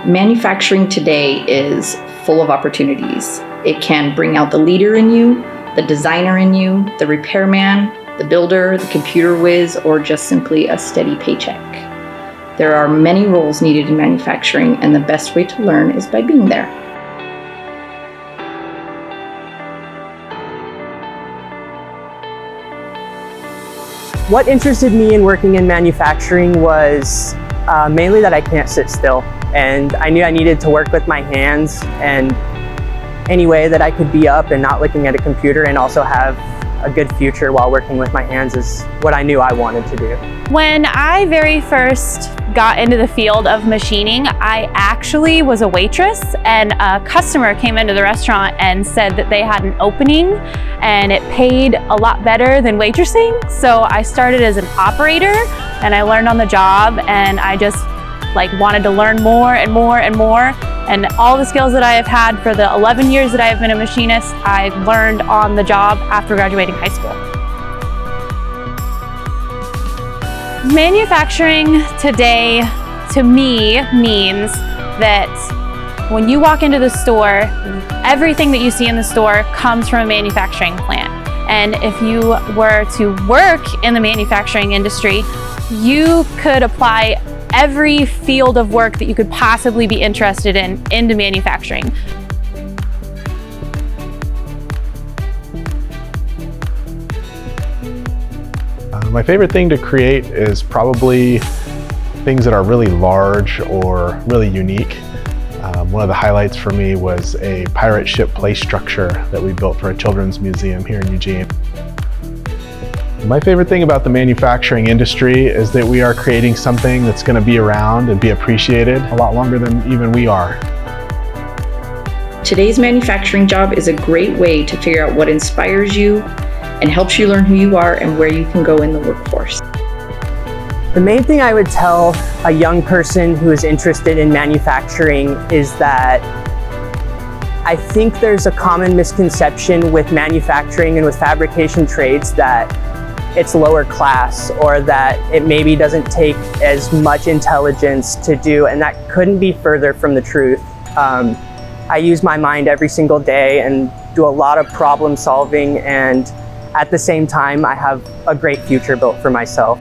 Manufacturing today is full of opportunities. It can bring out the leader in you, the designer in you, the repairman, the builder, the computer whiz, or just simply a steady paycheck. There are many roles needed in manufacturing, and the best way to learn is by being there. What interested me in working in manufacturing was mainly that I can't sit still. And I knew I needed to work with my hands, and any way that I could be up and not looking at a computer and also have a good future while working with my hands is what I knew I wanted to do. When I very first got into the field of machining, I actually was a waitress, and a customer came into the restaurant and said that they had an opening and it paid a lot better than waitressing. So I started as an operator and I learned on the job, and I just wanted to learn more and more and more. And all the skills that I have had for the 11 years that I have been a machinist, I learned on the job after graduating high school. Manufacturing today, to me, means that when you walk into the store, everything that you see in the store comes from a manufacturing plant. And if you were to work in the manufacturing industry, you could apply every field of work that you could possibly be interested in into manufacturing. My favorite thing to create is probably things that are really large or really unique. One of the highlights for me was a pirate ship play structure that we built for a children's museum here in Eugene. My favorite thing about the manufacturing industry is that we are creating something that's going to be around and be appreciated a lot longer than even we are. Today's manufacturing job is a great way to figure out what inspires you and helps you learn who you are and where you can go in the workforce. The main thing I would tell a young person who is interested in manufacturing is that I think there's a common misconception with manufacturing and with fabrication trades that it's lower class, or that it maybe doesn't take as much intelligence to do, and that couldn't be further from the truth. I use my mind every single day and do a lot of problem solving, and at the same time I have a great future built for myself.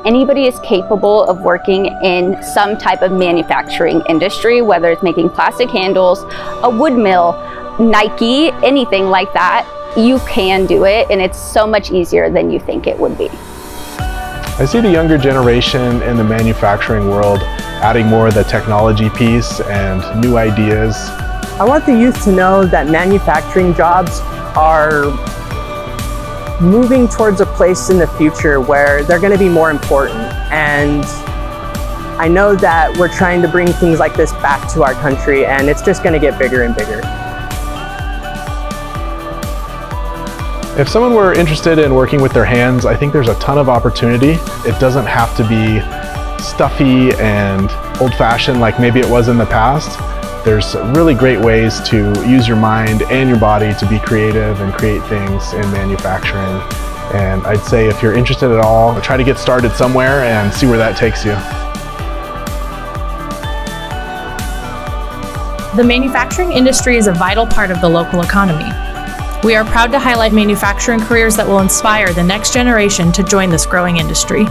Anybody is capable of working in some type of manufacturing industry, whether it's making plastic handles, a wood mill, Nike, anything like that. You can do it, and it's so much easier than you think it would be. I see the younger generation in the manufacturing world adding more of the technology piece and new ideas. I want the youth to know that manufacturing jobs are moving towards a place in the future where they're going to be more important, and I know that we're trying to bring things like this back to our country, and it's just going to get bigger and bigger. If someone were interested in working with their hands, I think there's a ton of opportunity. It doesn't have to be stuffy and old-fashioned like maybe it was in the past. There's really great ways to use your mind and your body to be creative and create things in manufacturing. And I'd say if you're interested at all, try to get started somewhere and see where that takes you. The manufacturing industry is a vital part of the local economy. We are proud to highlight manufacturing careers that will inspire the next generation to join this growing industry.